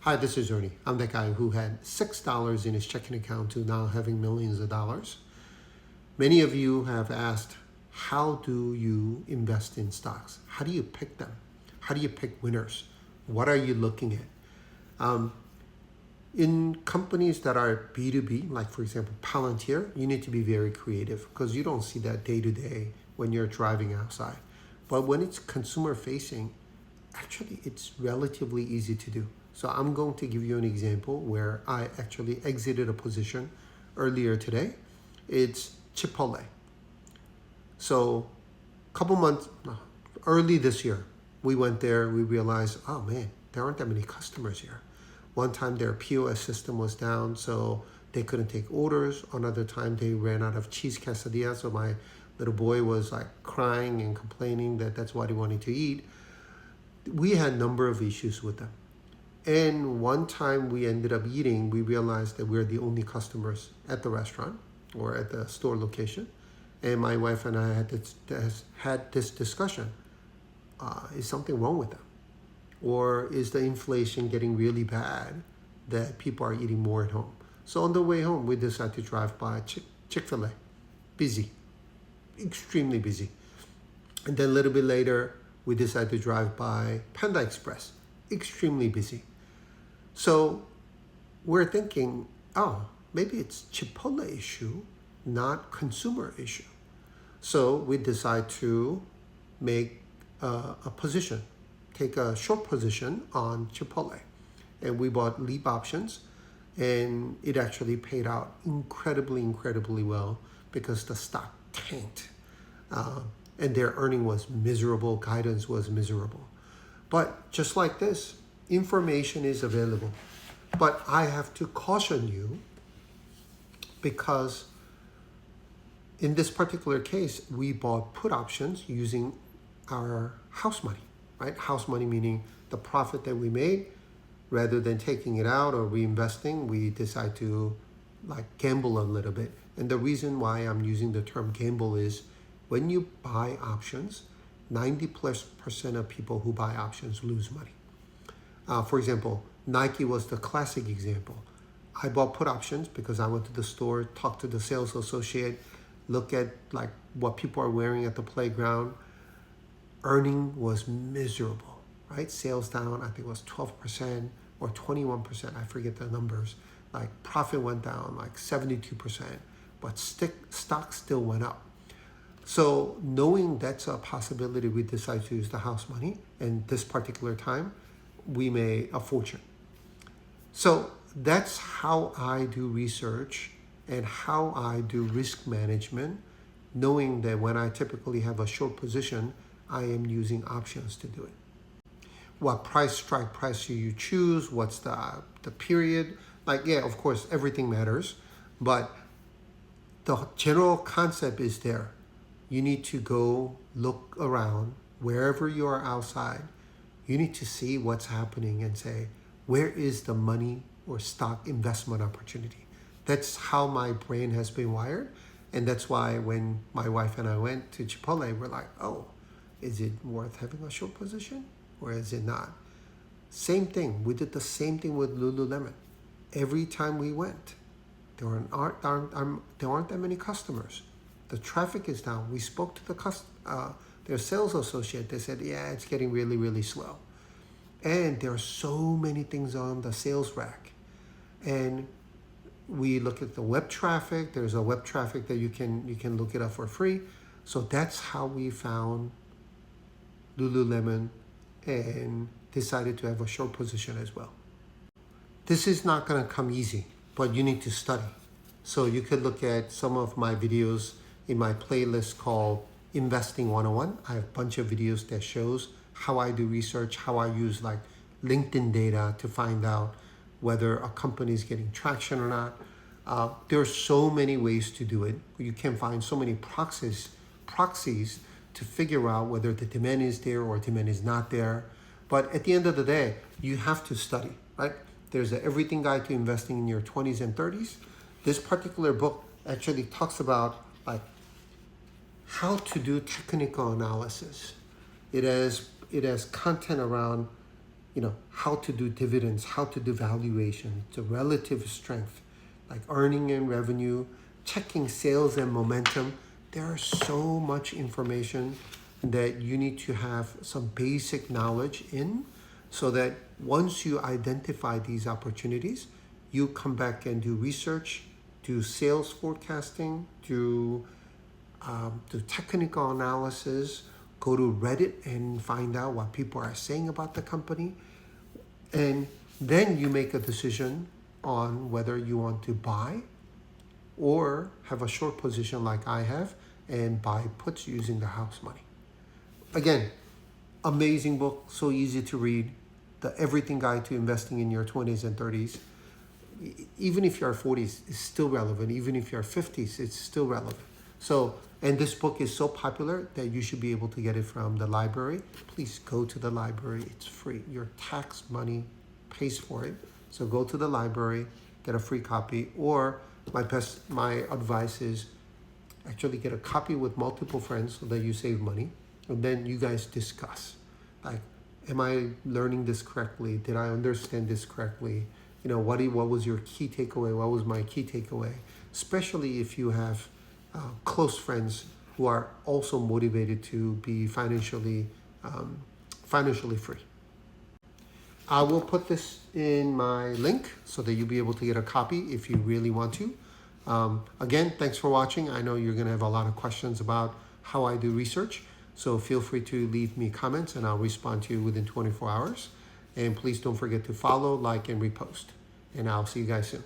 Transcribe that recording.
Hi, this is Ernie. I'm that guy who had $6 in his checking account to now having millions of dollars. Many of you have asked, how do you invest in stocks? How do you pick them? How do you pick winners? What are you looking at? In companies that are B2B, like for example, Palantir, you need to be very creative because you don't see that day to day when you're driving outside. But when it's consumer facing, actually it's relatively easy to do. So I'm going to give you an example where I actually exited a position earlier today. It's Chipotle. So a couple months, early this year, we went there, we realized, oh man, there aren't that many customers here. One time their POS system was down, so they couldn't take orders. Another time they ran out of cheese quesadillas, so my little boy was like crying and complaining that that's what he wanted to eat. We had a number of issues with them. And one time we ended up eating, we realized that we're the only customers at the restaurant or at the store location. And my wife and I had this discussion. Is something wrong with them? Or is the inflation getting really bad that people are eating more at home? So on the way home, we decided to drive by Chick-fil-A. Busy, extremely busy. And then a little bit later, we decided to drive by Panda Express, extremely busy. So we're thinking, oh, maybe it's Chipotle issue, not consumer issue. So we decide to make a position, take a short position on Chipotle. And we bought leap options, and it actually paid out incredibly well because the stock tanked. And their earning was miserable, guidance was miserable. But just like this, information is available. But I have to caution you because in this particular case, we bought put options using our house money, right? House money meaning the profit that we made, rather than taking it out or reinvesting, we decide to like gamble a little bit. And the reason why I'm using the term gamble is when you buy options, 90+% of people who buy options lose money. For example, Nike was the classic example. I bought put options because I went to the store, talked to the sales associate, look at like what people are wearing at the playground. Earning was miserable, right? Sales down, I think it was 12% or 21%, I forget the numbers. Like profit went down like 72%, but stock still went up. So knowing that's a possibility, we decided to use the house money. And this particular time, we made a fortune. So that's how I do research and how I do risk management, knowing that when I typically have a short position, I am using options to do it. What strike price do you choose? What's the period? Like, yeah, of course, everything matters, but the general concept is there. You need to go look around wherever you are outside. You need to see what's happening and say, where is the money or stock investment opportunity? That's how my brain has been wired. And that's why when my wife and I went to Chipotle, we're like, oh, is it worth having a short position or is it not? Same thing. We did the same thing with Lululemon. Every time we went, there aren't that many customers. The traffic is down. We spoke to their sales associate. They said, yeah, it's getting really slow. And there are so many things on the sales rack. And we look at the web traffic. There's a web traffic that you can look it up for free. So that's how we found Lululemon and decided to have a short position as well. This is not going to come easy, but you need to study. So you could look at some of my videos in my playlist called Investing 101. I have a bunch of videos that shows how I do research, how I use like LinkedIn data to find out whether a company is getting traction or not. There are so many ways to do it. You can find so many proxies to figure out whether the demand is there or demand is not there. But at the end of the day, you have to study, right? There's an Everything Guide to Investing in Your 20s and 30s. This particular book actually talks about like how to do technical analysis. It has content around how to do dividends, how to do valuation, the relative strength, like earning and revenue, checking sales and momentum. There is so much information that you need to have some basic knowledge in, so that once you identify these opportunities, you come back and do research, do sales forecasting, do technical analysis, go to Reddit and find out what people are saying about the company. And then you make a decision on whether you want to buy or have a short position like I have and buy puts using the house money. Again, amazing book, so easy to read. The Everything Guide to Investing in Your 20s and 30s. Even if you're 40s, it's still relevant. Even if you're 50s, it's still relevant. So, and this book is so popular that you should be able to get it from the library. Please go to the library. It's free. Your tax money pays for it. So go to the library, get a free copy, or my advice is actually get a copy with multiple friends so that you save money. And then you guys discuss, like, am I learning this correctly? Did I understand this correctly? What was your key takeaway? What was my key takeaway? Especially if you have close friends who are also motivated to be financially free. I will put this in my link so that you'll be able to get a copy if you really want to. Again, thanks for watching. I know you're going to have a lot of questions about how I do research, so feel free to leave me comments and I'll respond to you within 24 hours. And please don't forget to follow, like, and repost. And I'll see you guys soon.